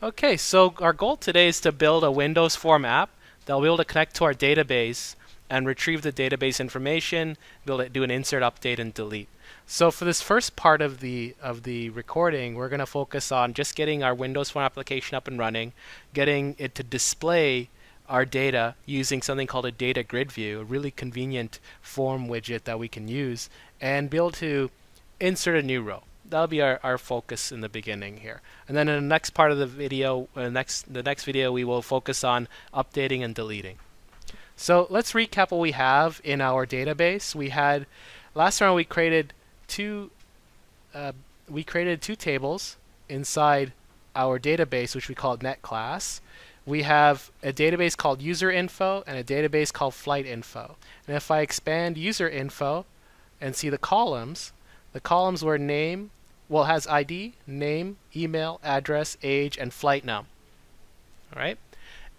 Okay, so our goal today is to build a Windows Form app that will be able to connect to our database and retrieve the database information, be able to do an insert, update, and delete. So for this first part of the recording, we're going to focus on just getting our Windows Form application up and running, getting it to display our data using something called a data grid view, a really convenient form widget that we can use, and be able to insert a new row. That'll be our focus in the beginning here. And then in the next part of the video, the next video, we will focus on updating and deleting. So let's recap what we have in our database. We had last round we created two tables inside our database, which we called net class. We have a database called user info and a database called flight info. And if I expand user info and see the columns were name, well, it has ID, name, email, address, age, and flight num. All right.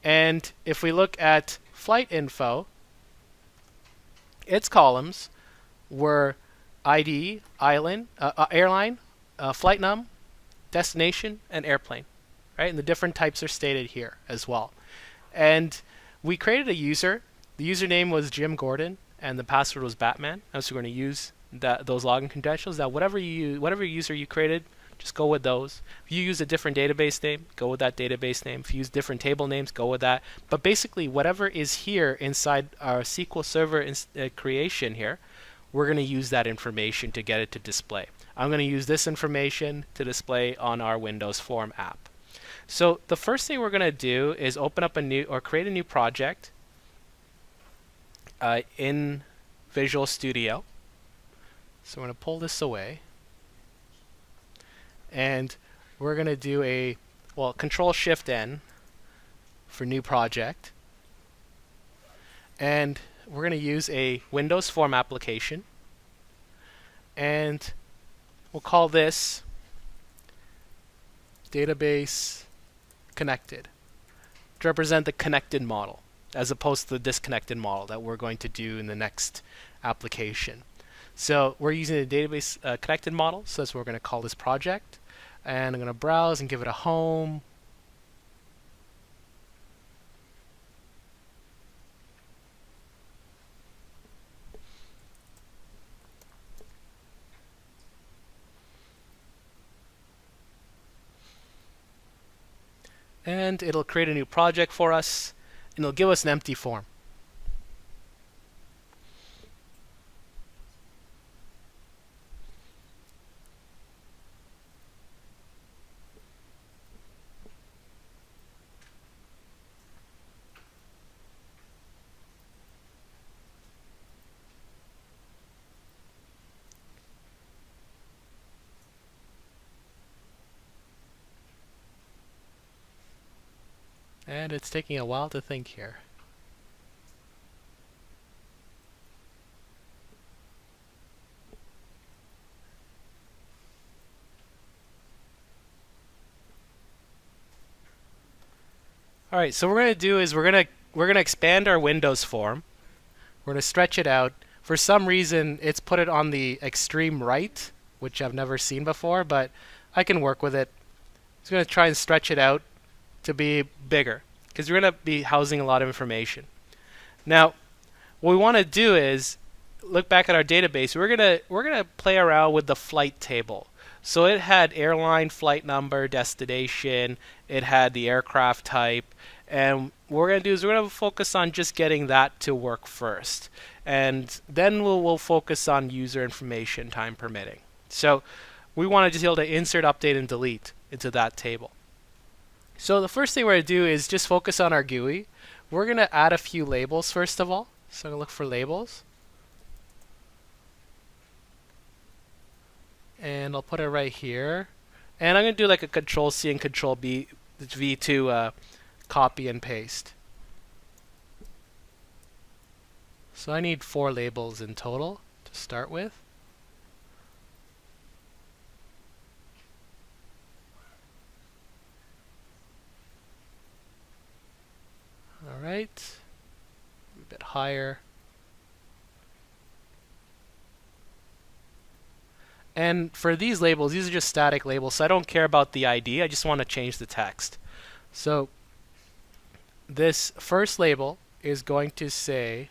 And if we look at flight info, its columns were ID, airline, flight num, destination, and airplane. Right? And the different types are stated here as well. And we created a user. The username was Jim Gordon, and the password was Batman. And so we're going to use those login credentials. That whatever user you created, just go with those. If you use a different database name, go with that database name. If you use different table names, go with that. But basically, whatever is here inside our SQL Server creation here, we're going to use that information to get it to display. I'm going to use this information to display on our Windows Form app. So the first thing we're going to do is open up create a new project in Visual Studio. So we're going to pull this away. And we're going to do Control-Shift-N for new project. And we're going to use a Windows Form application. And we'll call this Database Connected to represent the connected model, as opposed to the disconnected model that we're going to do in the next application. So we're using the database connected model, so that's what we're going to call this project. And I'm going to browse and give it a home. And it'll create a new project for us, and it'll give us an empty form. And it's taking a while to think here. All right, so what we're going to do is we're going to expand our Windows form. We're going to stretch it out. For some reason, it's put it on the extreme right, which I've never seen before, but I can work with it. I'm just going to try and stretch it out to be bigger, because we're going to be housing a lot of information. Now, what we want to do is look back at our database. We're gonna play around with the flight table. So it had airline, flight number, destination. It had the aircraft type. And what we're going to do is we're going to focus on just getting that to work first. And then we'll focus on user information, time permitting. So we want to just be able to insert, update, and delete into that table. So the first thing we're going to do is just focus on our GUI. We're going to add a few labels first of all. So I'm going to look for labels. And I'll put it right here. And I'm going to do like a Control-C and Control-V to copy and paste. So I need 4 labels in total to start with. All right, a bit higher. And for these labels, these are just static labels, so I don't care about the ID. I just want to change the text. So this first label is going to say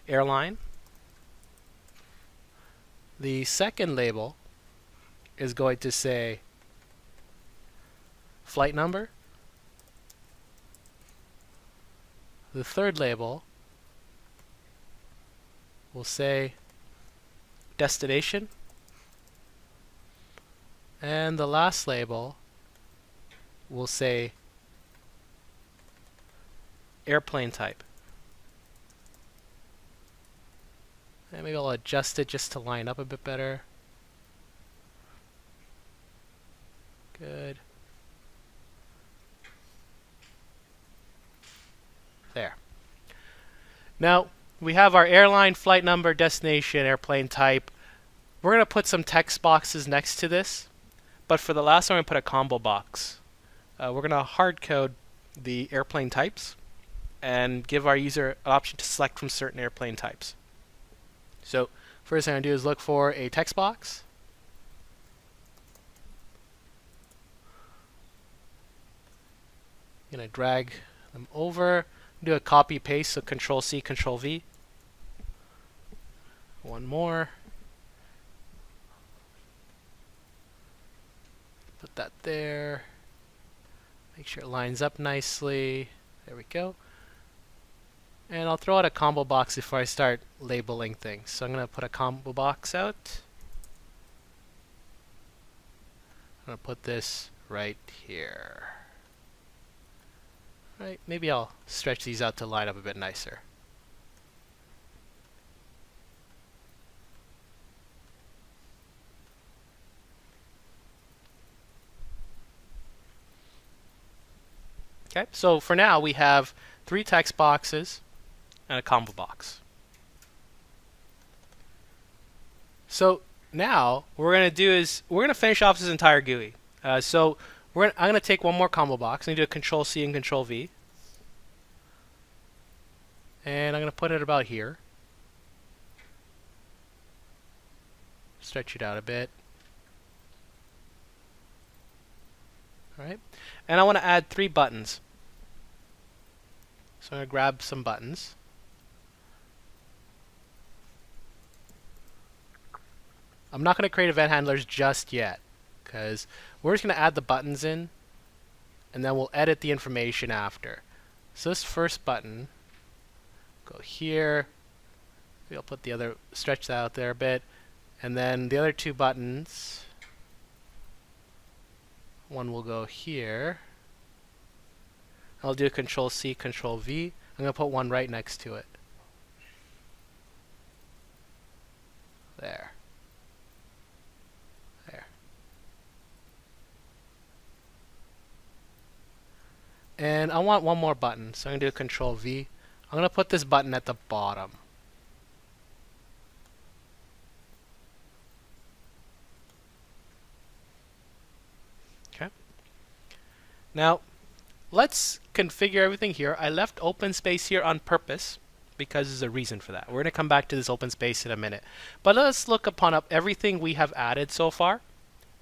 airline. The second label is going to say flight number. The third label will say destination. And the last label will say airplane type. And maybe I'll adjust it just to line up a bit better. Good. There. Now, we have our airline, flight number, destination, airplane type. We're going to put some text boxes next to this. But for the last one, I'm going to put a combo box. We're going to hard code the airplane types and give our user an option to select from certain airplane types. So first thing I'm going to do is look for a text box. I'm going to drag them over, do a copy paste, so Control C, Control V. One more. Put that there. Make sure it lines up nicely. There we go. And I'll throw out a combo box before I start labeling things. So I'm going to put a combo box out. I'm going to put this right here. Right, maybe I'll stretch these out to line up a bit nicer. Okay, so for now we have 3 text boxes and a combo box. So now what we're going to do is we're going to finish off this entire GUI. I'm going to take one more combo box and do a Control C and Control V. And I'm going to put it about here. Stretch it out a bit. Alright. And I want to add 3 buttons. So I'm going to grab some buttons. I'm not going to create event handlers just yet, because we're just going to add the buttons in, and then we'll edit the information after. So this first button, go here. Maybe I'll put the other, stretch that out there a bit. And then the other 2 buttons, one will go here. I'll do Control C, Control V. I'm going to put one right next to it. There. There. And I want one more button, so I'm going to do Control V. I'm going to put this button at the bottom. Okay. Now, let's configure everything here. I left open space here on purpose because there's a reason for that. We're going to come back to this open space in a minute. But let's look upon everything we have added so far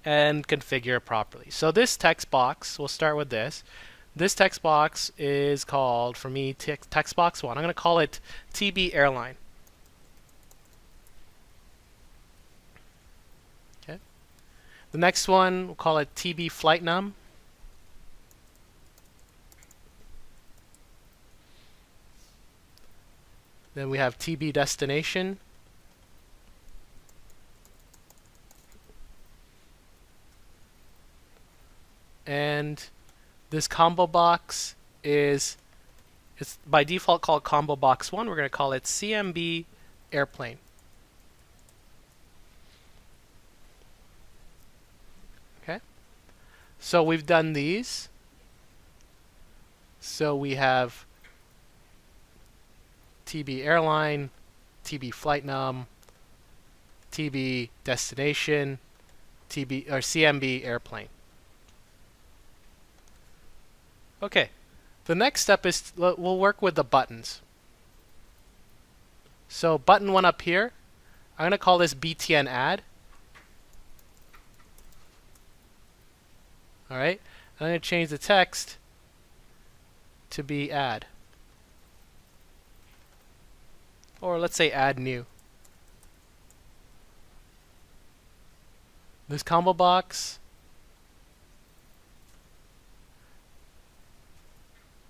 and configure it properly. So this text box, we'll start with this. This text box is called, for me, text box 1. I'm going to call it TB Airline. Okay. The next one, we'll call it TB Flight Num. Then we have TB Destination. And this combo box it's by default called combo box 1. We're going to call it CMB Airplane. Okay. So we've done these. So we have TB Airline, TB Flight Num, TB Destination, TB or CMB Airplane. Okay, the next step is we'll work with the buttons. So button 1 up here, I'm going to call this BTN add. All right, I'm going to change the text to be add. Or let's say add new. This combo box,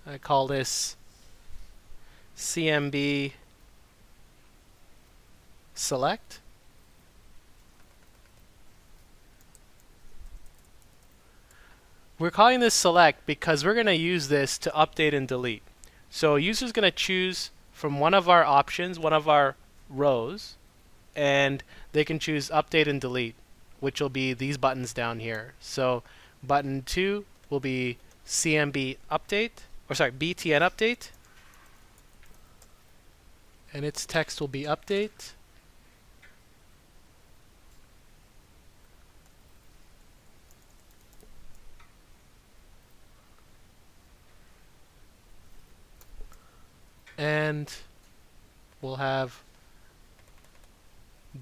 I call this CMB select. We're calling this select because we're going to use this to update and delete. So a user is going to choose from one of our options, one of our rows, and they can choose update and delete, which will be these buttons down here. So button 2 will be CMB update, or sorry, BTN update, and its text will be update. And we'll have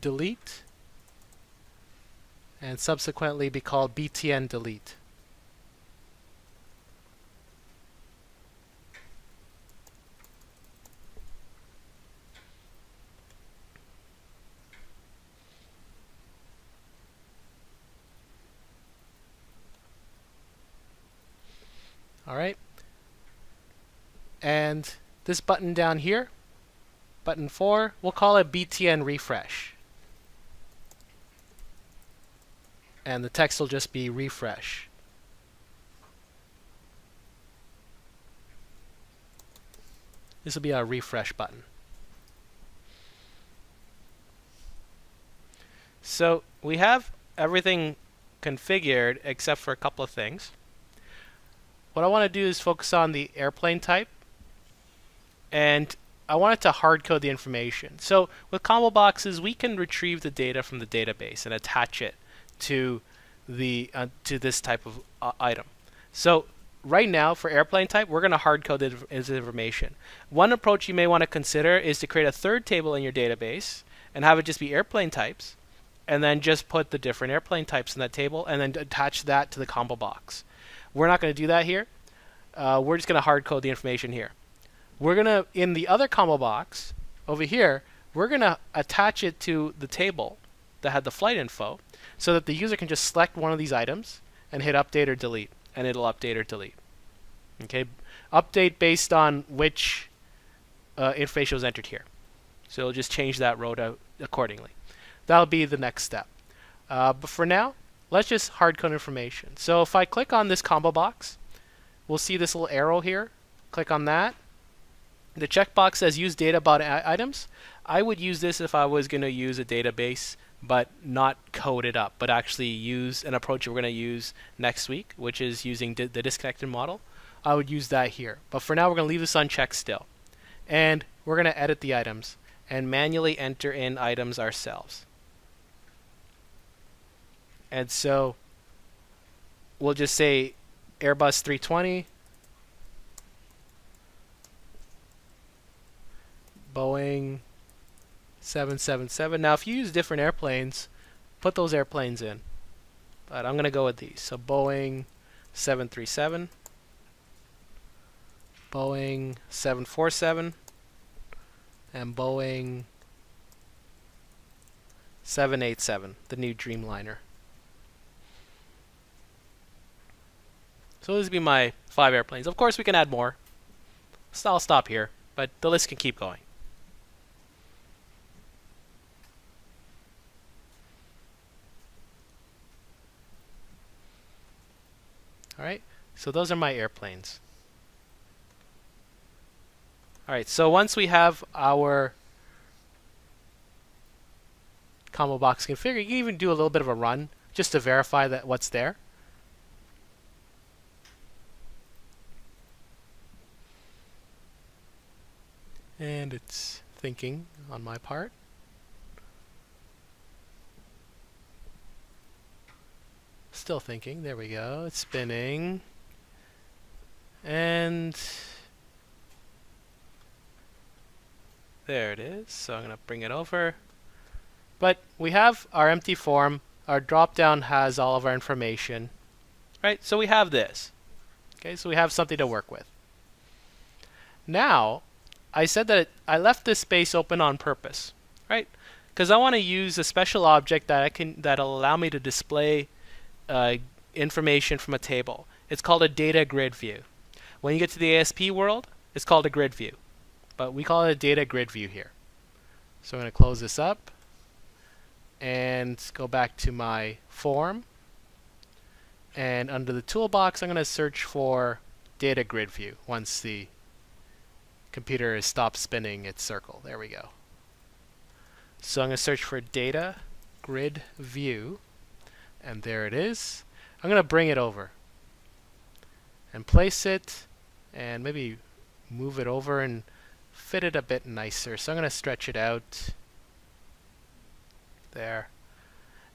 delete and subsequently be called BTN delete. All right. And this button down here, button 4, we'll call it BTN refresh. And the text will just be refresh. This will be our refresh button. So we have everything configured except for a couple of things. What I want to do is focus on the airplane type. And I want it to hard code the information. So with combo boxes, we can retrieve the data from the database and attach it to the to this type of item. So right now for airplane type, we're going to hard code this information. One approach you may want to consider is to create a third table in your database and have it just be airplane types, and then just put the different airplane types in that table and then attach that to the combo box. We're not going to do that here. We're just going to hard code the information here. We're going to, in the other combo box over here, we're going to attach it to the table that had the flight info so that the user can just select one of these items and hit update or delete, and it'll update or delete. Okay, update based on which information was entered here. So it'll just change that row accordingly. That'll be the next step. But for now, let's just hard code information. So if I click on this combo box, we'll see this little arrow here. Click on that. The checkbox says use data about items. I would use this if I was going to use a database but not code it up, but actually use an approach we're going to use next week, which is using the disconnected model. I would use that here. But for now, we're going to leave this unchecked still. And we're going to edit the items and manually enter in items ourselves. And so we'll just say Airbus 320, Boeing 777. Now, if you use different airplanes, put those airplanes in. But I'm going to go with these. So Boeing 737, Boeing 747, and Boeing 787, the new Dreamliner. So this would be my 5 airplanes. Of course, we can add more. So I'll stop here, but the list can keep going. Alright, so those are my airplanes. Alright, so once we have our combo box configured, you can even do a little bit of a run just to verify that what's there. And it's thinking on my part. Still thinking. There we go. It's spinning. And there it is. So I'm going to bring it over. But we have our empty form. Our drop-down has all of our information. Right? So we have this. Okay, so we have something to work with. Now, I said that I left this space open on purpose, right? Because I want to use a special object that'll allow me to display information from a table. It's called a data grid view. When you get to the ASP world, it's called a grid view, but we call it a data grid view here. So I'm going to close this up and go back to my form. And under the toolbox, I'm going to search for data grid view once the computer has stopped spinning its circle. There we go. So I'm going to search for data grid view, and there it is. I'm going to bring it over and place it and maybe move it over and fit it a bit nicer. So I'm going to stretch it out there.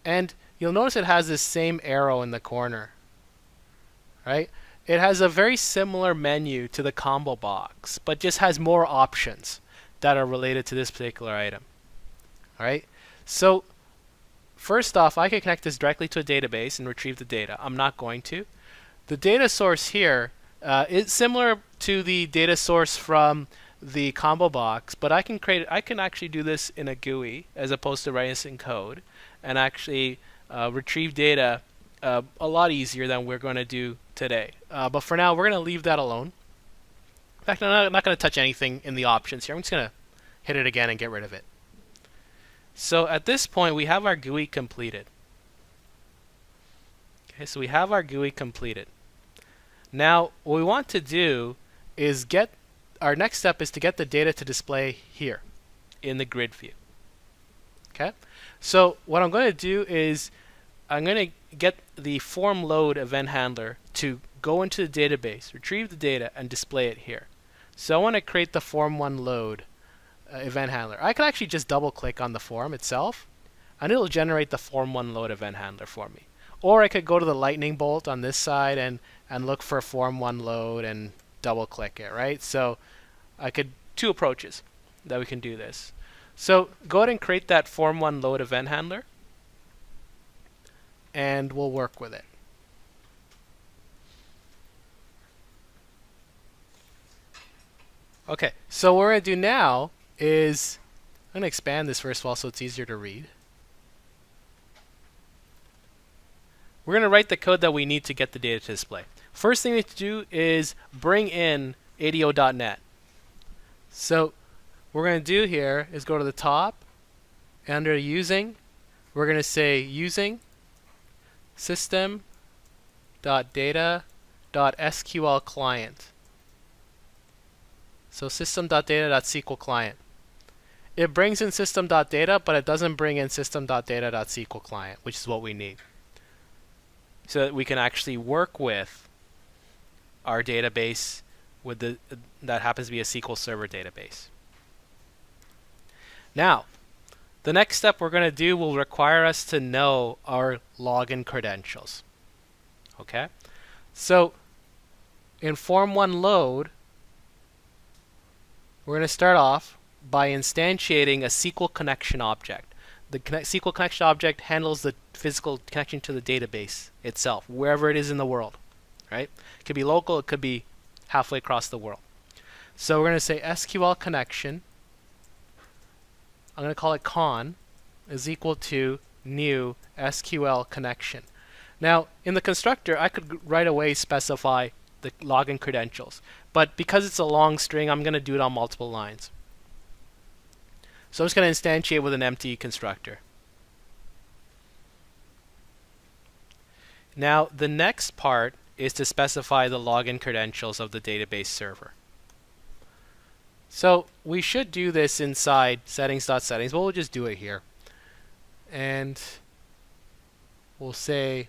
And you'll notice it has this same arrow in the corner, right? It has a very similar menu to the ComboBox, but just has more options that are related to this particular item. All right. So first off, I can connect this directly to a database and retrieve the data. I'm not going to. The data source here is similar to the data source from the ComboBox, but I can actually do this in a GUI as opposed to writing this in code, and actually retrieve data a lot easier than we're going to do today. But for now, we're going to leave that alone. In fact, I'm not going to touch anything in the options here. I'm just going to hit it again and get rid of it. So at this point, we have our GUI completed. Okay, so we have our GUI completed. Now, what we want to do is our next step is to get the data to display here in the grid view. Okay, so what I'm going to do is I'm going to get the form load event handler to go into the database, retrieve the data, and display it here. So I want to create the form1 load event handler. I could actually just double click on the form itself, and it'll generate the form1 load event handler for me. Or I could go to the lightning bolt on this side and look for form1 load and double click it, right? So I could two approaches that we can do this. So go ahead and create that form1 load event handler, and we'll work with it. Okay, so what we're going to do now is I'm going to expand this first of all so it's easier to read. We're going to write the code that we need to get the data to display. First thing we have to do is bring in ADO.NET. So what we're going to do here is go to the top, and under using, we're going to say using system.data.sql client. So system.data.sql client. It brings in system.data, but it doesn't bring in system.data.sql client, which is what we need, so that we can actually work with our database with that happens to be a SQL Server database. Now, the next step we're going to do will require us to know our login credentials. Okay? So in form1 load, we're going to start off by instantiating a SQL Connection object. The SQL Connection object handles the physical connection to the database itself, wherever it is in the world. Right? It could be local, it could be halfway across the world. So we're going to say SQL Connection. I'm going to call it con is equal to new SQL Connection. Now, in the constructor, I could right away specify the login credentials. But because it's a long string, I'm going to do it on multiple lines. So I'm just going to instantiate with an empty constructor. Now, the next part is to specify the login credentials of the database server. So we should do this inside settings.settings, but we'll just do it here. And we'll say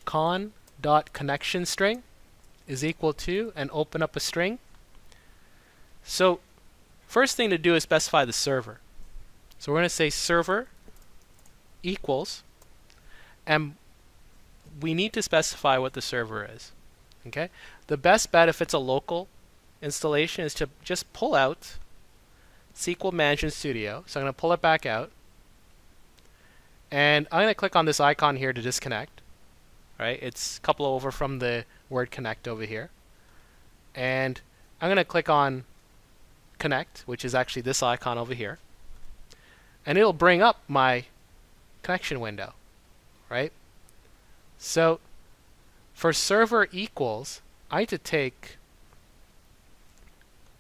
con.connection string is equal to, and open up a string. So first thing to do is specify the server. So we're going to say server equals, and we need to specify what the server is. Okay? The best bet if it's a local installation is to just pull out SQL Management Studio. So I'm going to pull it back out, and I'm going to click on this icon here to disconnect. right? It's a couple over from the word connect over here. And I'm going to click on connect, which is actually this icon over here. And it'll bring up my connection window, right? So for server equals, I need to take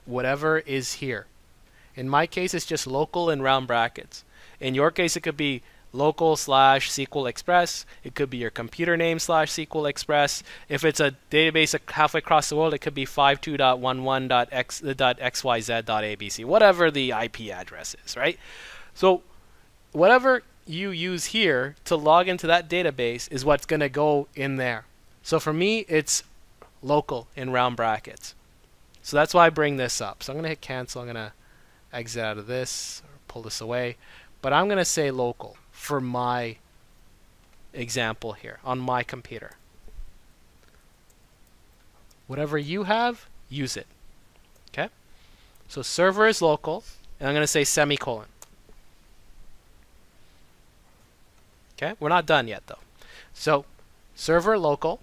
whatever is here. In my case, it's just local in round brackets. In your case, it could be local / SQL Express. It could be your computer name / SQL Express. If it's a database halfway across the world, it could be 52.11.xyz.abc, whatever the IP address is, right? So whatever you use here to log into that database is what's going to go in there. So for me, it's local in round brackets. So that's why I bring this up. So I'm going to hit cancel. I'm going to exit out of this or pull this away. But I'm going to say local for my example here on my computer. Whatever you have, use it. Okay? So server is local, and I'm going to say semicolon. Okay? We're not done yet, though. So server local,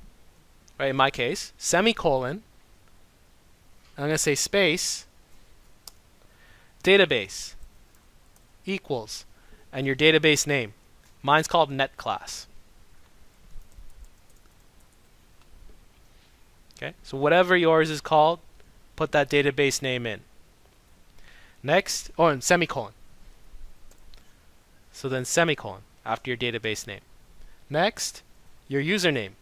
right, in my case, semicolon. I'm going to say space, database equals, and your database name. Mine's called net class. Okay, so whatever yours is called, put that database name in. Next, and semicolon. So then semicolon after your database name. Next, your username.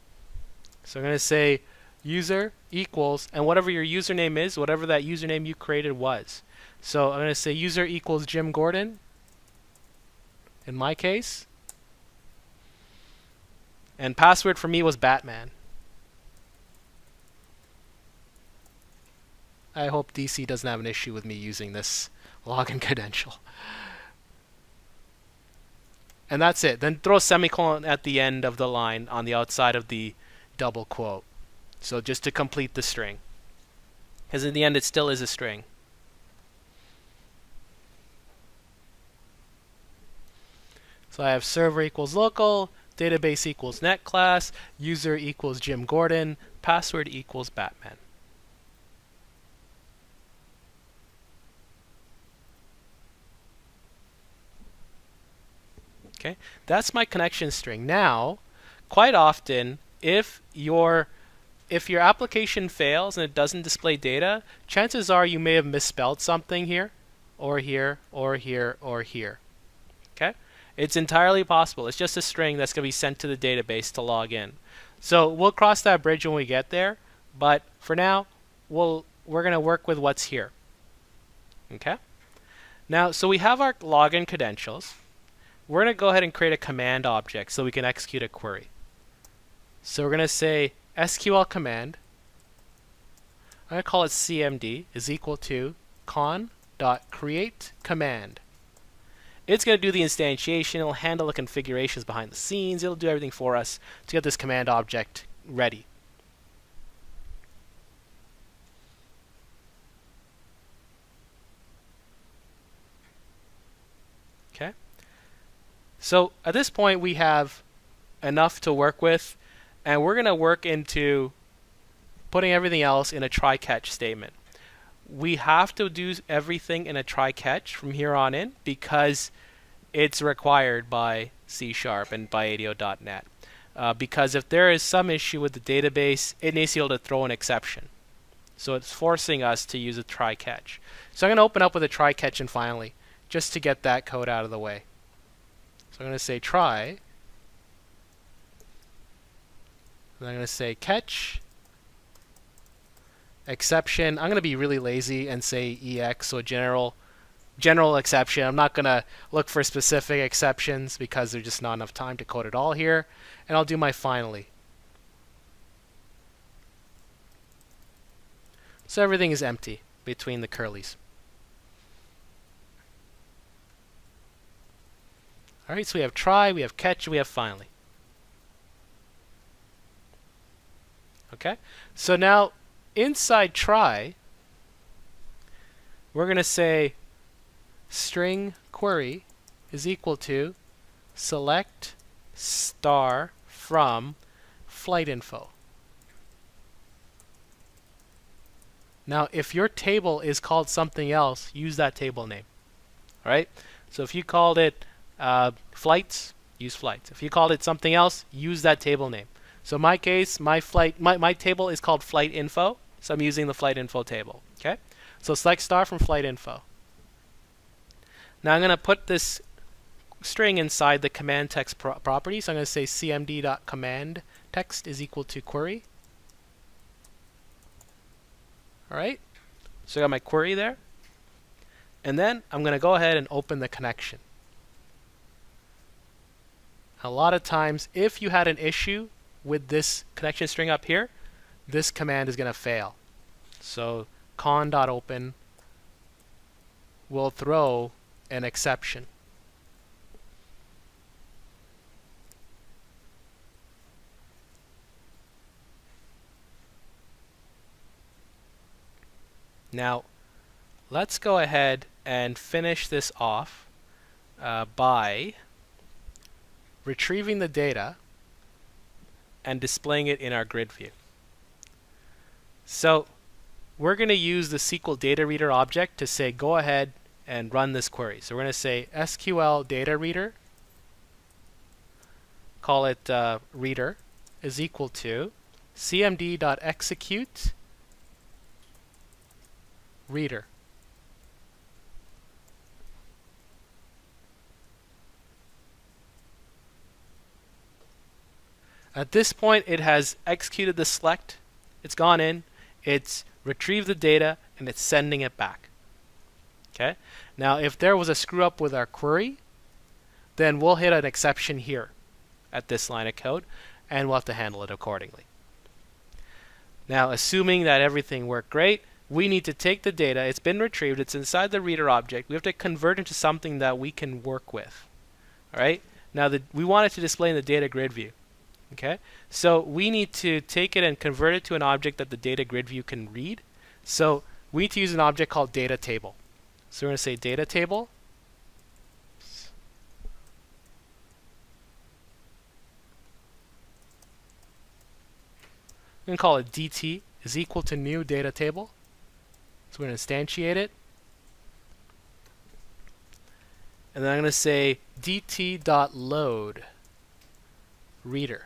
So I'm going to say user equals, and whatever your username is, whatever that username you created was. So I'm going to say user equals Jim Gordon, in my case. And password for me was Batman. I hope DC doesn't have an issue with me using this login credential. And that's it. Then throw a semicolon at the end of the line on the outside of the double quote. So just to complete the string. Because in the end it still is a string. So I have server equals local, database equals net class, user equals Jim Gordon, password equals Batman. Okay, that's my connection string. Now, quite often, if your application fails and it doesn't display data, chances are you may have misspelled something here, or here, or here, or here. Okay? It's entirely possible. It's just a string that's going to be sent to the database to log in. So we'll cross that bridge when we get there, but for now, we're going to work with what's here. Okay? Now, so we have our login credentials. We're going to go ahead and create a command object so we can execute a query. So we're going to say SQL command. I'm going to call it CMD is equal to con.createCommand. It's going to do the instantiation. It'll handle the configurations behind the scenes. It'll do everything for us to get this command object ready. Okay. So at this point, we have enough to work with, and we're going to work into putting everything else in a try-catch statement. We have to do everything in a try-catch from here on in because it's required by C# and by ADO.NET. Because if there is some issue with the database, it needs to be able to throw an exception. So it's forcing us to use a try-catch. So I'm going to open up with a try-catch and finally, just to get that code out of the way. So I'm going to say try, and I'm going to say catch, exception. I'm going to be really lazy and say EX, so a general exception. I'm not going to look for specific exceptions because there's just not enough time to code it all here. And I'll do my finally. So everything is empty between the curlies. All right, so we have try, we have catch, we have finally. Okay, so now inside try, we're going to say string query is equal to select star from flight info. Now, if your table is called something else, use that table name. All right? So if you called it flights, use flights. If you called it something else, use that table name. So in my case, my table is called flight info, so I'm using the flight info table. Okay? So select star from flight info. Now I'm going to put this string inside the command text property. So I'm going to say cmd.command text is equal to query. All right? So I got my query there. And then I'm going to go ahead and open the connection. A lot of times, if you had an issue with this connection string up here, this command is going to fail. So con.open will throw an exception. Now, let's go ahead and finish this off by retrieving the data and displaying it in our grid view. So we're going to use the SQL data reader object to say go ahead and run this query. So we're going to say SQL data reader, call it reader, is equal to cmd.execute reader. At this point, it has executed the select. It's gone in, it's retrieved the data, and it's sending it back. Okay? Now, if there was a screw up with our query, then we'll hit an exception here at this line of code, and we'll have to handle it accordingly. Now, assuming that everything worked great, we need to take the data. It's been retrieved. It's inside the reader object. We have to convert it into something that we can work with. All right? Now, we want it to display in the data grid view. Okay? So we need to take it and convert it to an object that the data grid view can read. So we need to use an object called data table. So we're going to say data table. We're going to call it dt is equal to new data table. So we're going to instantiate it. And then I'm going to say dt.load reader.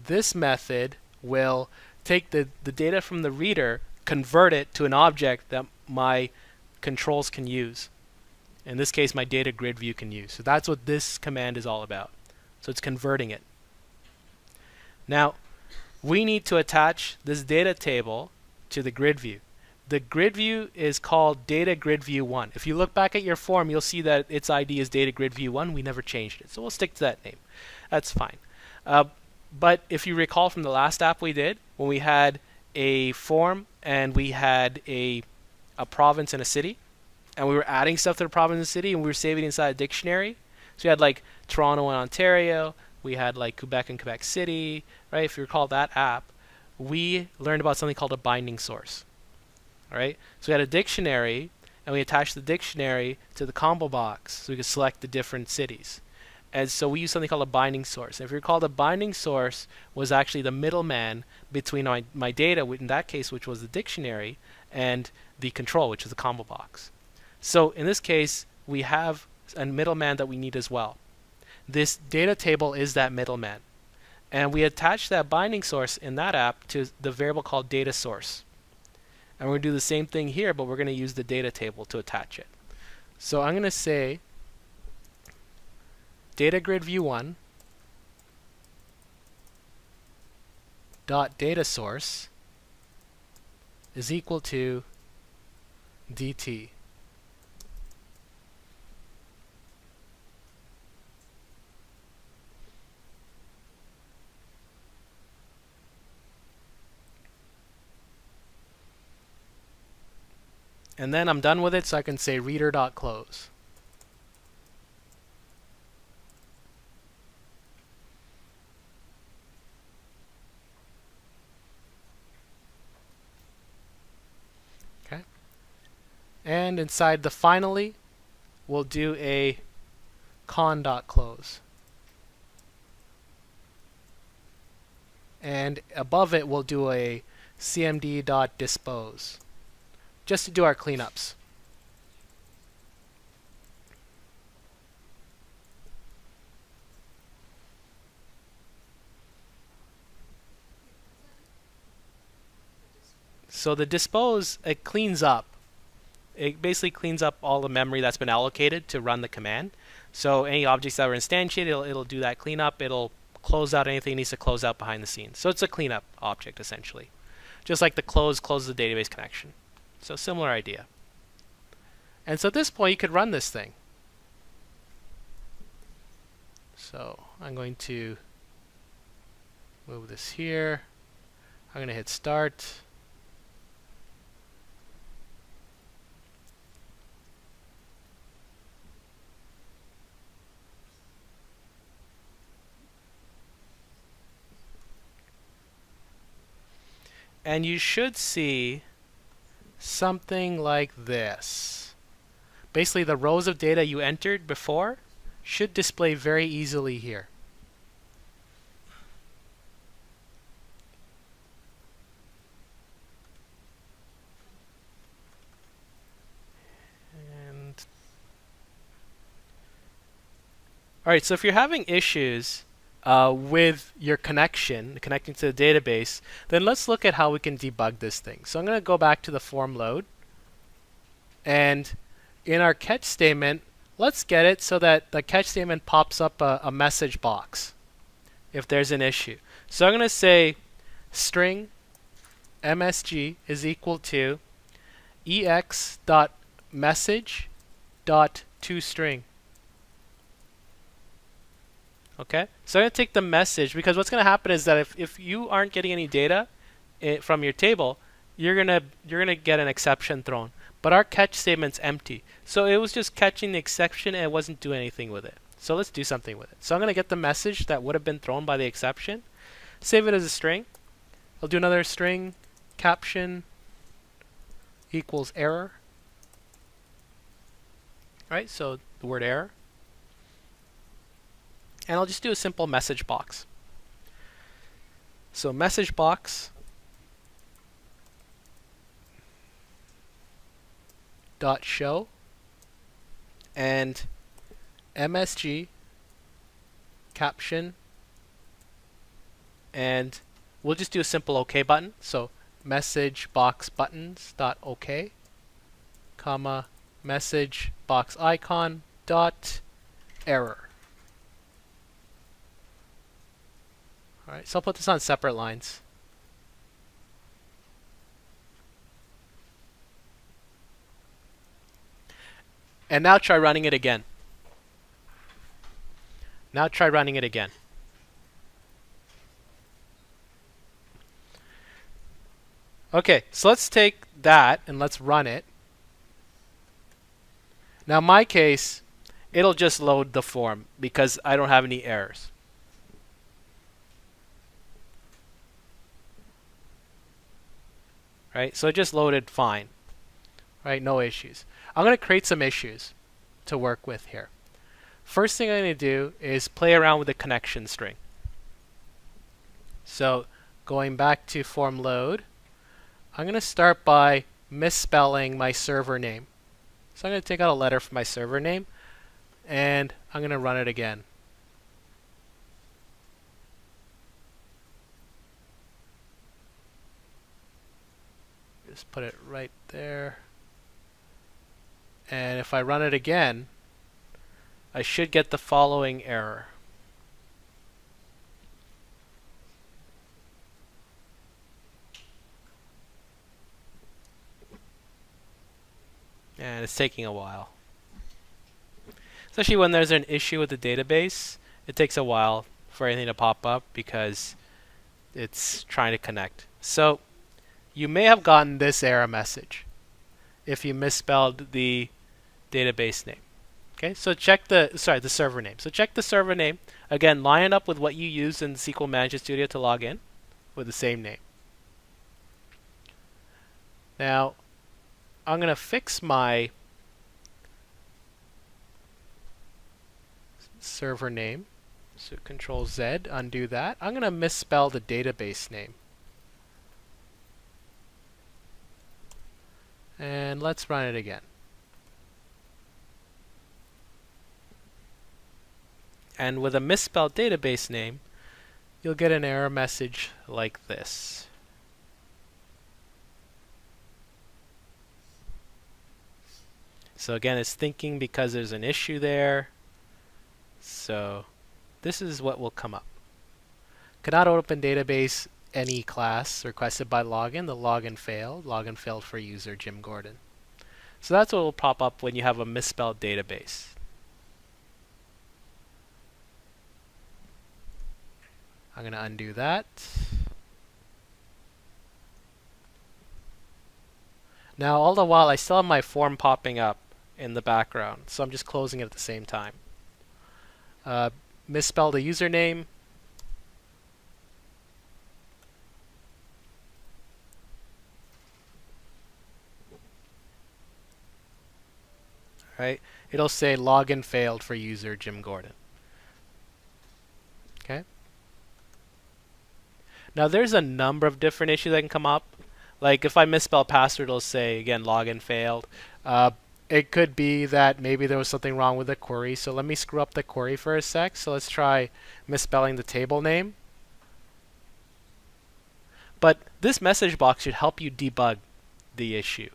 This method will take the data from the reader, convert it to an object that my controls can use. In this case, my data grid view can use. So that's what this command is all about. So it's converting it. Now, we need to attach this data table to the grid view. The grid view is called data grid view 1. If you look back at your form, you'll see that its ID is data grid view 1. We never changed it. So we'll stick to that name. That's fine. But if you recall from the last app we did, when we had a form and we had a province and a city, and we were adding stuff to the province and city, and we were saving it inside a dictionary. So we had like Toronto and Ontario, we had like Quebec and Quebec City, right? If you recall that app, we learned about something called a binding source. All right? So we had a dictionary, and we attached the dictionary to the ComboBox so we could select the different cities. And so we use something called a binding source. And if you recall, the binding source was actually the middleman between my data, in that case, which was the dictionary, and the control, which is the ComboBox. So in this case, we have a middleman that we need as well. This data table is that middleman. And we attach that binding source in that app to the variable called data source. And we're going to do the same thing here, but we're going to use the data table to attach it. So I'm going to say data grid view 1 dot data source is equal to dt. And then I'm done with it, so I can say reader.close. Okay. And inside the finally, we'll do a con.close. and above it we'll do a cmd.dispose just to do our cleanups. So the dispose, it cleans up. It basically cleans up all the memory that's been allocated to run the command. So any objects that were instantiated, it'll do that cleanup. It'll close out anything it needs to close out behind the scenes. So it's a cleanup object essentially. Just like the closes the database connection. So similar idea. And so at this point you could run this thing. So I'm going to move this here. I'm going to hit start. And you should see something like this. Basically, the rows of data you entered before should display very easily here. And all right, so if you're having issues with your connecting to the database, then let's look at how we can debug this thing. So I'm going to go back to the form load. And in our catch statement, let's get it so that the catch statement pops up a message box if there's an issue. So I'm going to say string msg is equal to ex.message.toString. Okay, so I'm going to take the message, because what's going to happen is that if you aren't getting any data from your table, you're gonna get an exception thrown. But our catch statement's empty, so it was just catching the exception and it wasn't doing anything with it. So let's do something with it. So I'm going to get the message that would have been thrown by the exception, save it as a string. I'll do another string caption equals error. All right, so the word error. And I'll just do a simple message box. So message box dot show and msg caption, and we'll just do a simple OK button. So message box buttons dot OK, comma message box icon dot error. All right, so I'll put this on separate lines. And now try running it again. Now try running it again. Okay, so let's take that and let's run it. Now in my case, it'll just load the form because I don't have any errors. Right, so it just loaded fine. Right, no issues. I'm going to create some issues to work with here. First thing I'm going to do is play around with the connection string. So going back to form load, I'm going to start by misspelling my server name. So I'm going to take out a letter from my server name, and I'm going to run it again. Just put it right there. And if I run it again, I should get the following error. And it's taking a while. Especially when there's an issue with the database, it takes a while for anything to pop up because it's trying to connect. So you may have gotten this error message if you misspelled the database name. Okay, so check the server name. So check the server name. Again, line it up with what you use in SQL Management Studio to log in with the same name. Now, I'm going to fix my server name. So Control Z, undo that. I'm going to misspell the database name. And let's run it again. And with a misspelled database name, you'll get an error message like this. So again, it's thinking because there's an issue there. So this is what will come up. Cannot open database any class requested by login. The login failed. Login failed for user Jim Gordon. So that's what will pop up when you have a misspelled database. I'm going to undo that. Now, all the while, I still have my form popping up in the background, so I'm just closing it at the same time. Misspelled a username. Right? It'll say login failed for user Jim Gordon. Okay? Now, there's a number of different issues that can come up. Like if I misspell password, it'll say, again, login failed. It could be that maybe there was something wrong with the query. So let me screw up the query for a sec. So let's try misspelling the table name. But this message box should help you debug the issue.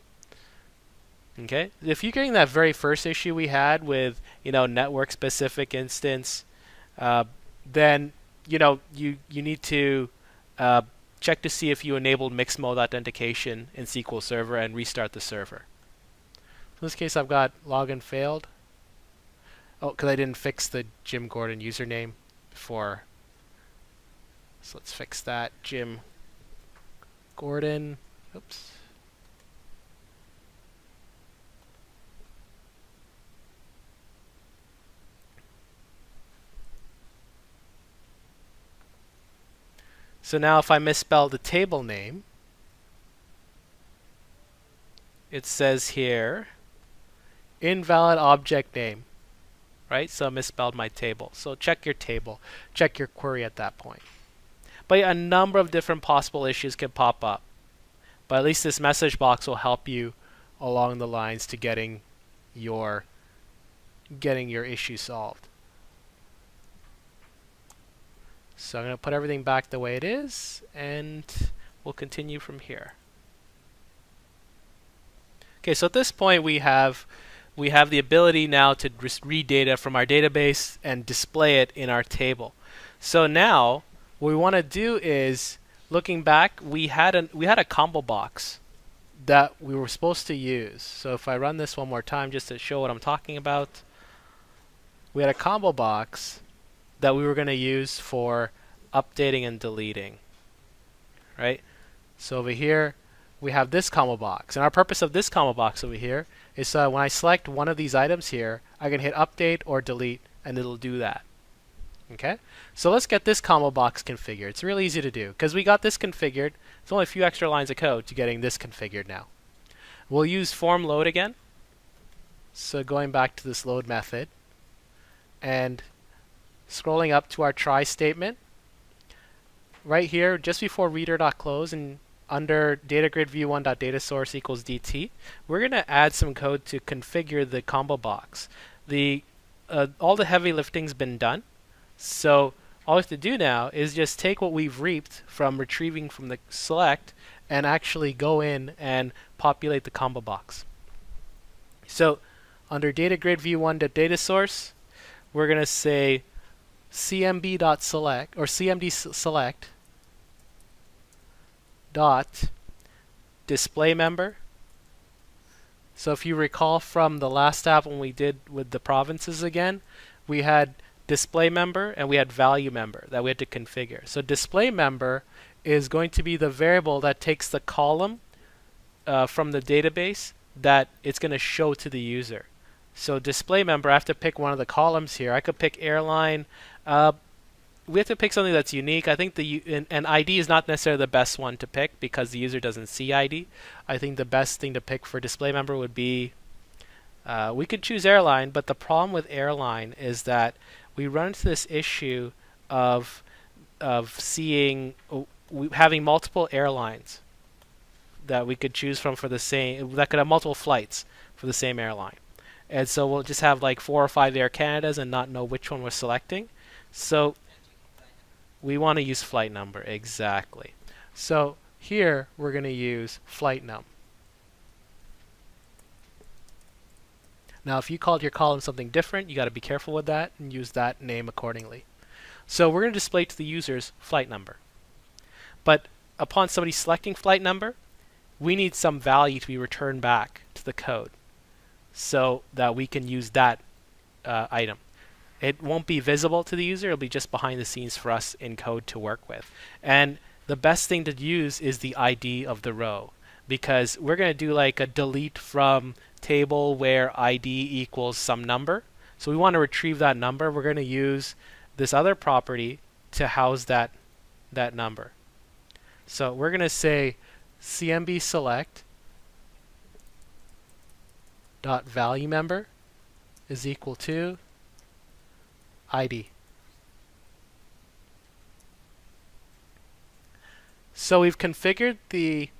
Okay? If you're getting that very first issue we had with, network specific instance, then, you need to check to see if you enabled mixed mode authentication in SQL Server and restart the server. In this case, I've got login failed. Oh, because I didn't fix the Jim Gordon username before. So let's fix that. Jim Gordon. Oops. So now if I misspell the table name, it says here, invalid object name, right? So I misspelled my table. So check your table, check your query at that point. But a number of different possible issues can pop up. But at least this message box will help you along the lines to getting your issue solved. So I'm going to put everything back the way it is, and we'll continue from here. Okay, so at this point we have the ability now to read data from our database and display it in our table. So now what we want to do is, looking back, we had a ComboBox that we were supposed to use. So if I run this one more time just to show what I'm talking about, we had a ComboBox that we were going to use for updating and deleting, right? So over here we have this ComboBox, and our purpose of this ComboBox over here is so when I select one of these items here, I can hit update or delete and it'll do that. Okay, so let's get this ComboBox configured. It's really easy to do because we got this configured. It's only a few extra lines of code to getting this configured now. We'll use form load again. So going back to this load method and scrolling up to our try statement. Right here, just before reader.close and under datagrid view1.dataSource equals DT, we're going to add some code to configure the ComboBox. All the heavy lifting's been done. So all we have to do now is just take what we've reaped from retrieving from the select and actually go in and populate the ComboBox. So under datagrid view1.dataSource, we're going to say cmb.select or cmd-select dot display member. So if you recall from the last app when we did with the provinces again, we had display member and we had value member that we had to configure. So display member is going to be the variable that takes the column from the database that it's going to show to the user. So display member, I have to pick one of the columns here. I could pick airline. We have to pick something that's unique. I think and ID is not necessarily the best one to pick because the user doesn't see ID. I think the best thing to pick for display member would be, we could choose airline, but the problem with airline is that we run into this issue of having multiple airlines that we could choose from for the same, that could have multiple flights for the same airline. And so we'll just have like 4 or 5 Air Canadas and not know which one we're selecting. So we want to use flight number, exactly. So here we're going to use flight num. Now if you called your column something different, you got to be careful with that and use that name accordingly. So we're going to display to the users flight number. But upon somebody selecting flight number, we need some value to be returned back to the code so that we can use that item. It won't be visible to the user, it'll be just behind the scenes for us in code to work with. And the best thing to use is the ID of the row, because we're going to do like a delete from table where ID equals some number. So we want to retrieve that number. We're going to use this other property to house that number. So we're going to say CMB select dot value member is equal to ID. So we've configured the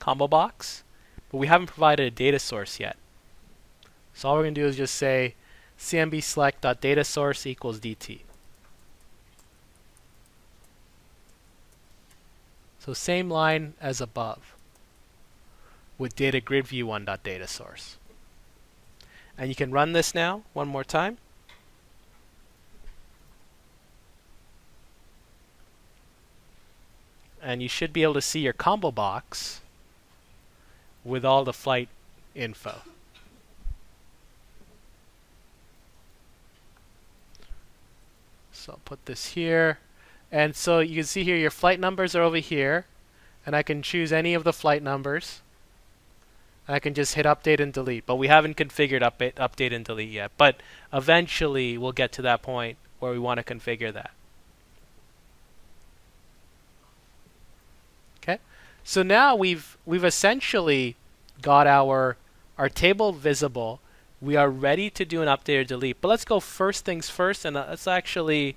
ComboBox, but we haven't provided a data source yet. So all we're going to do is just say CMB select dot data source equals DT. So same line as above with data grid view 1.data source. And you can run this now one more time. And you should be able to see your combo box with all the flight info. So I'll put this here. And so you can see here your flight numbers are over here. And I can choose any of the flight numbers. And I can just hit update and delete. But we haven't configured update and delete yet. But eventually we'll get to that point where we want to configure that. Okay. So now we've essentially got our table visible. We are ready to do an update or delete. But let's go first things first, and let's actually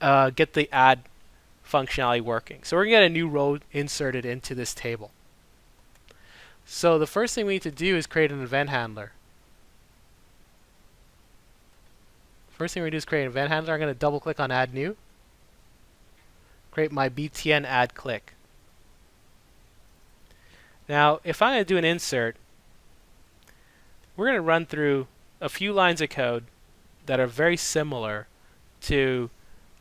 get the add functionality working. So we're going to get a new row inserted into this table. So the first thing we need to do is create an event handler. First thing we do is create an event handler. I'm going to double click on add new. Create my btn add click. Now if I'm going to do an insert, we're going to run through a few lines of code that are very similar to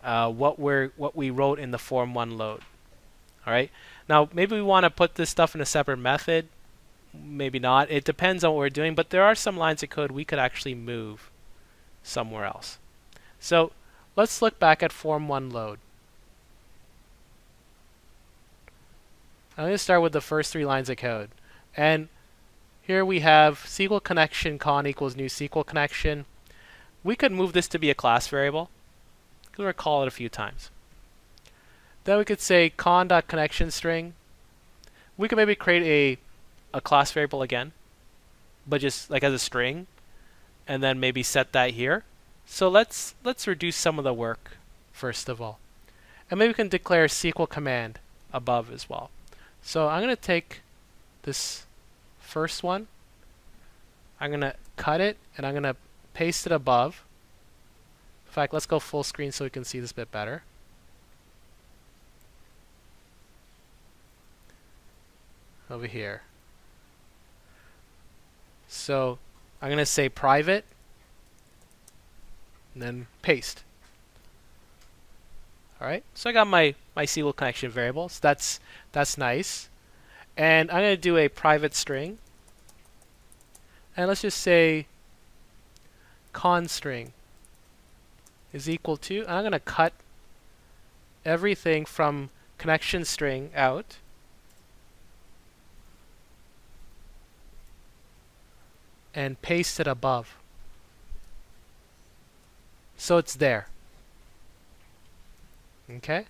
what we wrote in the form 1 load. All right. Now maybe we want to put this stuff in a separate method. Maybe not. It depends on what we're doing. But there are some lines of code we could actually move somewhere else. So let's look back at form 1 load. I'm going to start with the first 3 lines of code. And here we have SQL Connection con equals new SQL Connection. We could move this to be a class variable. We're going to call it a few times. Then we could say con.connection string. We could maybe create a class variable again, but just like as a string, and then maybe set that here. So let's reduce some of the work first of all. And maybe we can declare SQL command above as well. So I'm going to take this first one, I'm going to cut it, and I'm going to paste it above. In fact, let's go full screen so we can see this a bit better. Over here. So I'm going to say private, and then paste. All right, so I got my SQL connection variable. So that's nice. And I'm going to do a private string. And let's just say con string is equal to, and I'm going to cut everything from connection string out. And paste it above. So it's there. Okay?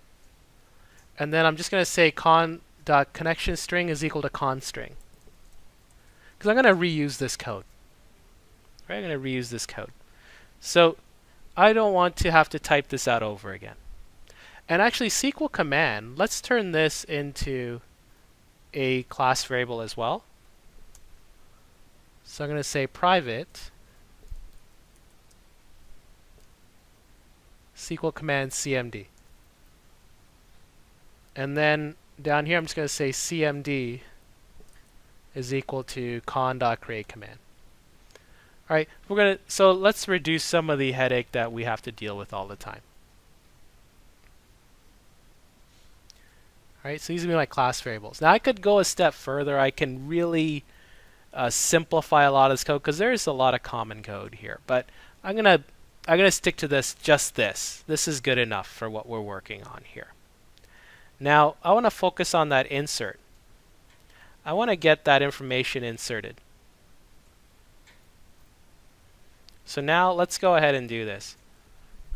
And then I'm just going to say con.connection string is equal to con string. Because I'm going to reuse this code. Right? I'm going to reuse this code. So I don't want to have to type this out over again. And actually, SQL command, let's turn this into a class variable as well. So I'm going to say private SQL command CMD. And then down here, I'm just going to say CMD is equal to con.create command. All right, so let's reduce some of the headache that we have to deal with all the time. All right, so these are my class variables. Now I could go a step further. I can really simplify a lot of this code because there's a lot of common code here. But I'm gonna stick to just this. This is good enough for what we're working on here. Now I want to focus on that insert. I want to get that information inserted. So now let's go ahead and do this.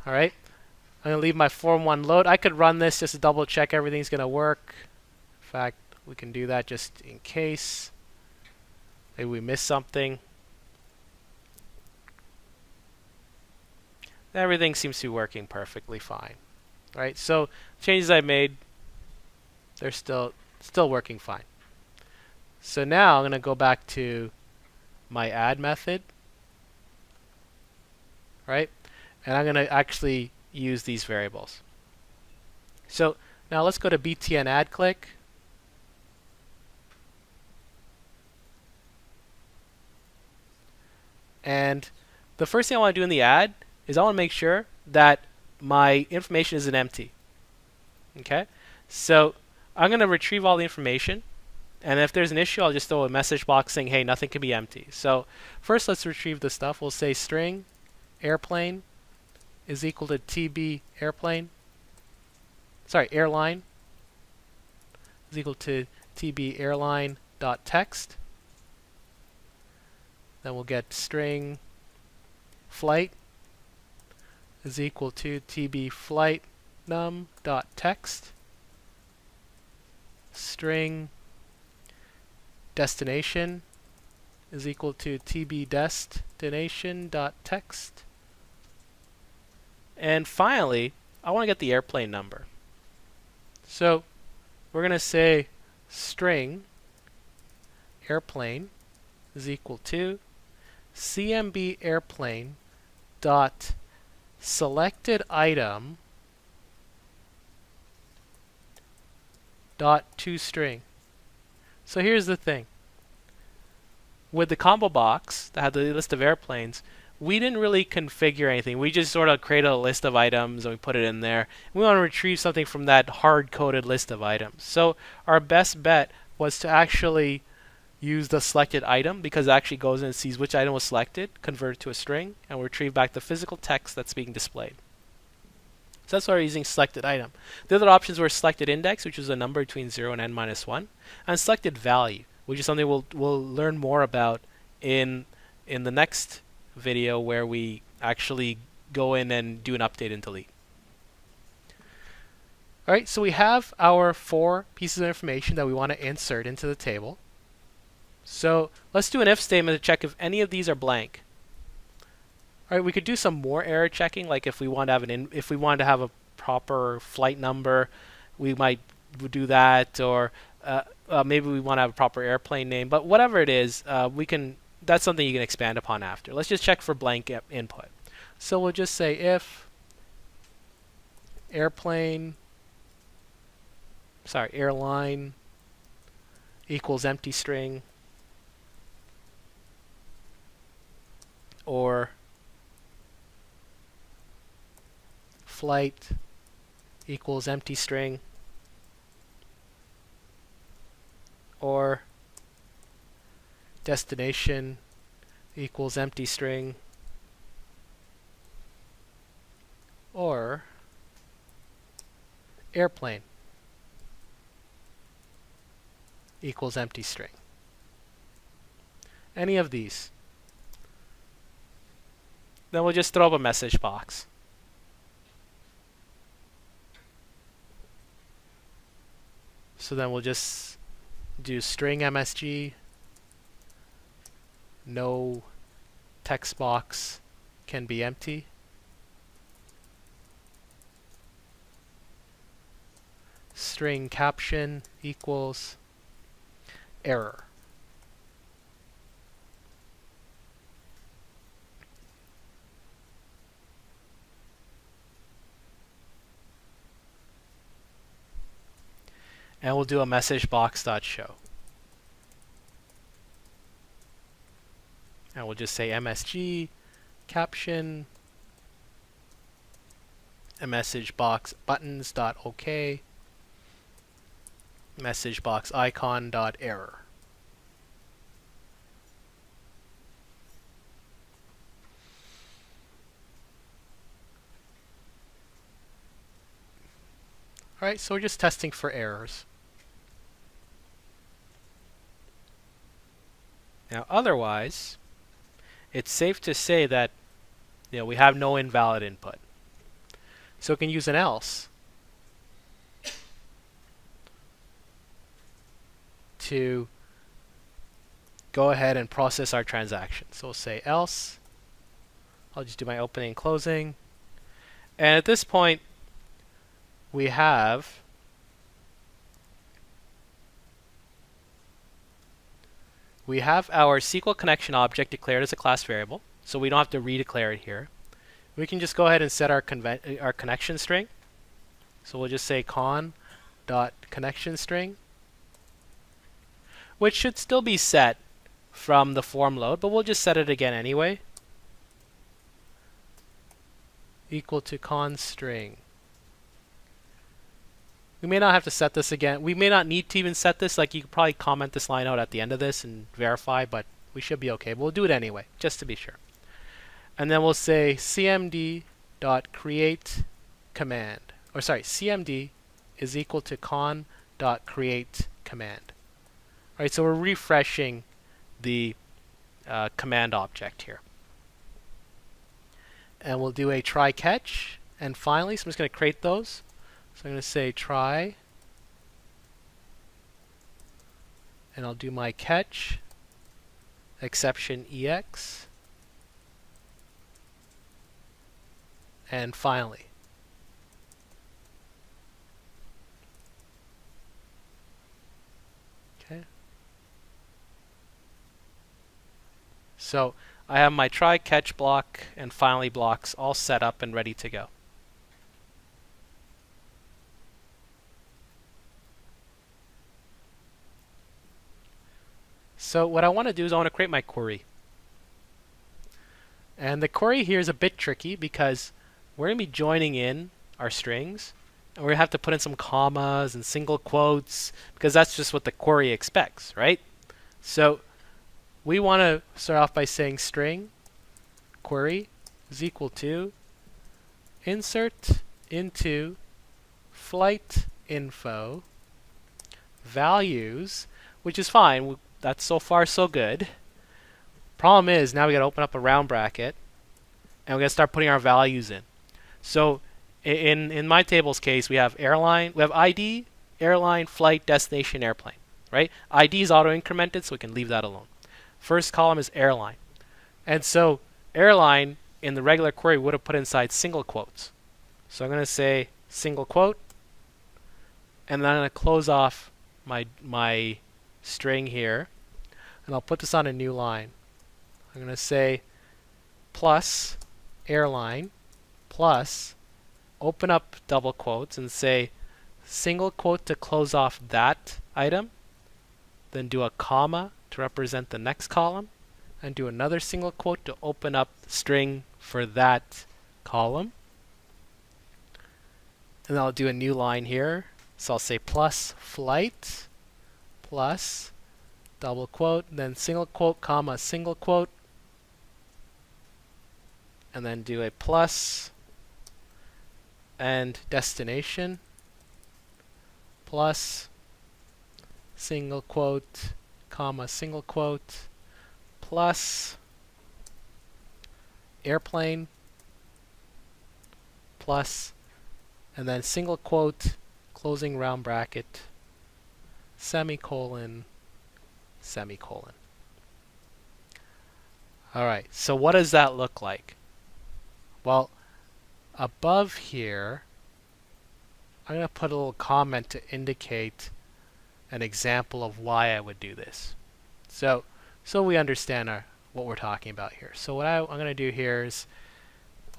All right, I'm going to leave my form 1 load. I could run this just to double check everything's going to work. In fact, we can do that just in case. Maybe we missed something. Everything seems to be working perfectly fine. All right, so changes I made, they're still working fine. So now I'm going to go back to my add method. Right? And I'm going to actually use these variables. So now let's go to btn add click. And the first thing I want to do in the add is I want to make sure that my information isn't empty. Okay? So I'm going to retrieve all the information. And if there's an issue, I'll just throw a message box saying, hey, nothing can be empty. So first let's retrieve the stuff. We'll say string airplane is equal to tb airplane. Sorry, airline is equal to tb airline dot text. Then we'll get string flight is equal to tb flight num dot text. String destination is equal to tb destination dot text. And finally, I want to get the airplane number. So we're going to say string airplane is equal to cmb airplane dot selected item dot toString. So here's the thing. With the ComboBox that had the list of airplanes, we didn't really configure anything. We just sort of created a list of items and we put it in there. We want to retrieve something from that hard-coded list of items. So our best bet was to actually use the selected item because it actually goes in and sees which item was selected, convert it to a string, and retrieve back the physical text that's being displayed. So that's why we're using selected item. The other options were selected index, which is a number between 0 and n-1, and selected value, which is something we'll learn more about in the next video where we actually go in and do an update and delete. All right, so we have our 4 pieces of information that we want to insert into the table. So let's do an if statement to check if any of these are blank. All right, we could do some more error checking, like if we want to have a proper flight number, we might do that, or maybe we want to have a proper airplane name. But whatever it is, that's something you can expand upon after. Let's just check for blank input. So we'll just say if airline equals empty string, or flight equals empty string, or destination equals empty string, or airplane equals empty string. Any of these. Then we'll just throw up a message box. So then we'll just do string MSG, no text box can be empty. string caption equals error. And we'll do a message box.show. And we'll just say MSG caption a message box buttons.ok message box icon.error. All right, so we're just testing for errors. Now, otherwise, it's safe to say that we have no invalid input. So we can use an else to go ahead and process our transaction. So we'll say else. I'll just do my opening and closing. And at this point, we have our SQL Connection object declared as a class variable, so we don't have to redeclare it here. We can just go ahead and set our connection string. So we'll just say con.connection string, which should still be set from the form load, but we'll just set it again anyway. Equal to constring. We may not have to set this again. We may not need to even set this. Like, you could probably comment this line out at the end of this and verify, but we should be okay. But we'll do it anyway, just to be sure. And then we'll say cmd.create command. Or sorry, cmd is equal to con.create command. All right, so we're refreshing the command object here. And we'll do a try catch. And finally, so I'm just going to create those. So I'm going to say try, and I'll do my catch, exception EX, and finally. Okay. So I have my try, catch block, and finally blocks all set up and ready to go. So what I want to do is I want to create my query. And the query here is a bit tricky because we're going to be joining in our strings, and we're going to have to put in some commas and single quotes because that's just what the query expects, right? So we want to start off by saying string query is equal to insert into flight info values, which is fine. That's so far so good. Problem is, now we got to open up a round bracket, and we're going to start putting our values in. So in my table's case, we have airline, we have ID, airline, flight, destination, airplane, right? ID is auto-incremented, so we can leave that alone. First column is airline. And so airline in the regular query would have put inside single quotes. So I'm going to say single quote, and then I'm going to close off my string here, and I'll put this on a new line. I'm going to say plus airline plus open up double quotes and say single quote to close off that item, then do a comma to represent the next column, and do another single quote to open up the string for that column. And I'll do a new line here. So I'll say plus flight plus double quote, then single quote, comma, single quote, and then do a plus and destination plus single quote, comma, single quote, plus airplane plus, and then single quote, closing round bracket, semicolon, semicolon. All right, so what does that look like? Well, above here, I'm going to put a little comment to indicate an example of why I would do this. So we understand what we're talking about here. So what I'm going to do here is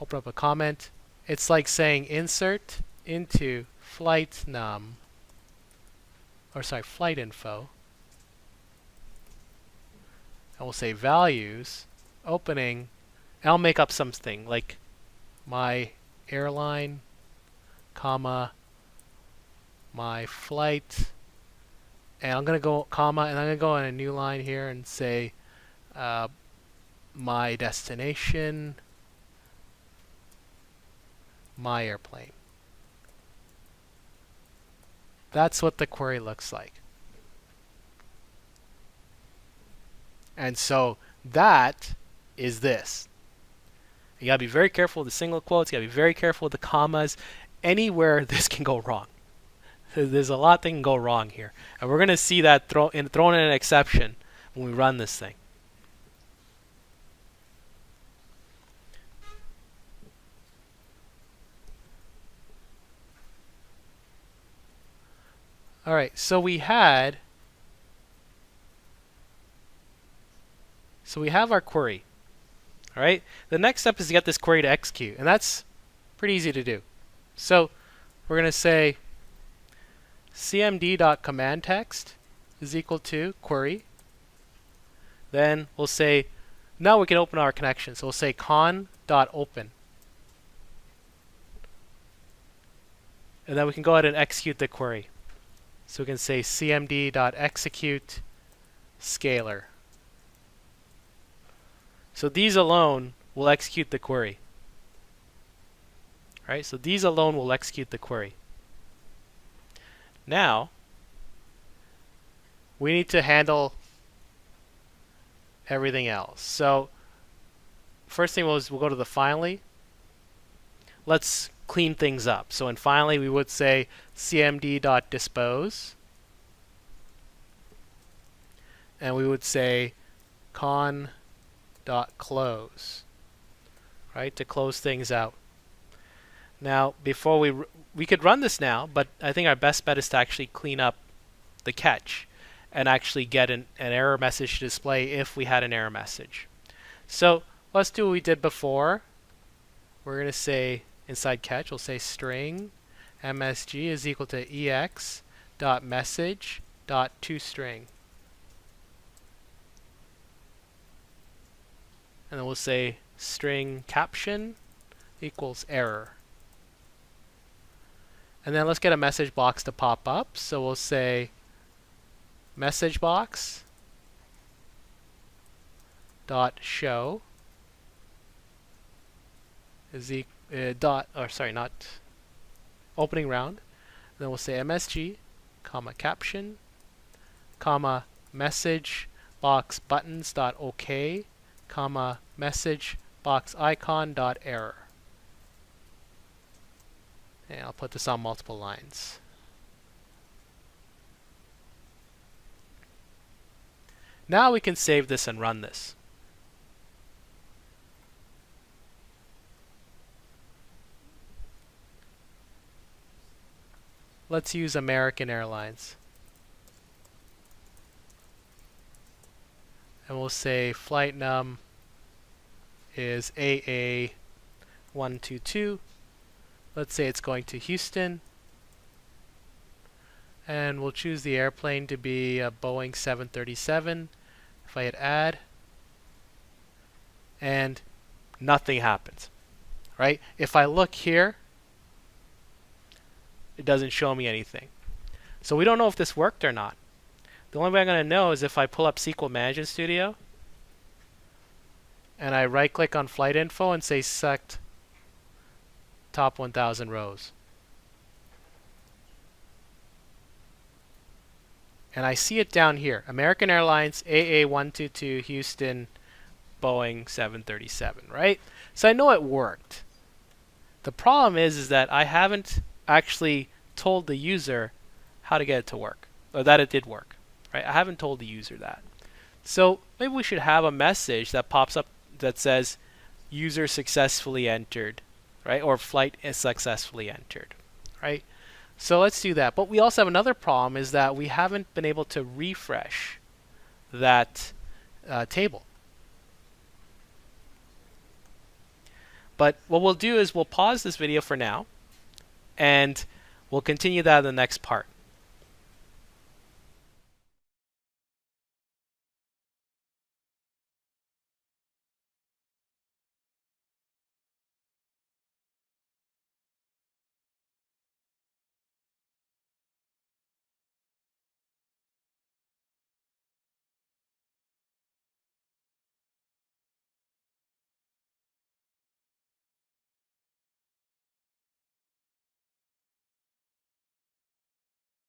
open up a comment. It's like saying insert into flight num, or sorry, flight info. And we'll say values, opening, and I'll make up something like my airline, comma, my flight, and I'm going to go comma, and I'm going to go on a new line here and say my destination, my airplane. That's what the query looks like. And so that is this. You gotta be very careful with the single quotes, you gotta be very careful with the commas. Anywhere this can go wrong. There's a lot that can go wrong here. And we're gonna see that thrown in an exception when we run this thing. Alright, so we have our query. Alright, the next step is to get this query to execute, and that's pretty easy to do. So we're going to say cmd.commandText is equal to query. Then we'll say, now we can open our connection. So we'll say con.open. And then we can go ahead and execute the query. So we can say cmd.execute scalar. So these alone will execute the query. Right? So these alone will execute the query. Now, we need to handle everything else. So first thing we'll go to the finally. Let's clean things up. So in finally, we would say cmd.dispose. And we would say con.close, right, to close things out. Now, before we could run this now, but I think our best bet is to actually clean up the catch and actually get an error message to display if we had an error message. So let's do what we did before. We're going to say inside catch, we'll say string msg is equal to ex.message.toString. And then we'll say string caption equals error. And then let's get a message box to pop up. So we'll say message box dot show is not opening round. And then we'll say msg comma caption comma message box buttons dot OK comma message box icon dot error. And I'll put this on multiple lines. Now we can save this and run this. Let's use American Airlines. And we'll say flight num is AA122. Let's say it's going to Houston. And we'll choose the airplane to be a Boeing 737. If I hit add, and nothing happens, right? If I look here, it doesn't show me anything. So we don't know if this worked or not. The only way I'm going to know is if I pull up SQL Management Studio and I right click on flight info and say select top 1000 rows. And I see it down here. American Airlines AA122 Houston Boeing 737, right? So I know it worked. The problem is that I haven't actually told the user how to get it to work, or that it did work, right? I haven't told the user that. So maybe we should have a message that pops up that says user successfully entered, right? Or flight is successfully entered, right? So let's do that. But we also have another problem, is that we haven't been able to refresh that table. But what we'll do is we'll pause this video for now, and we'll continue that in the next part.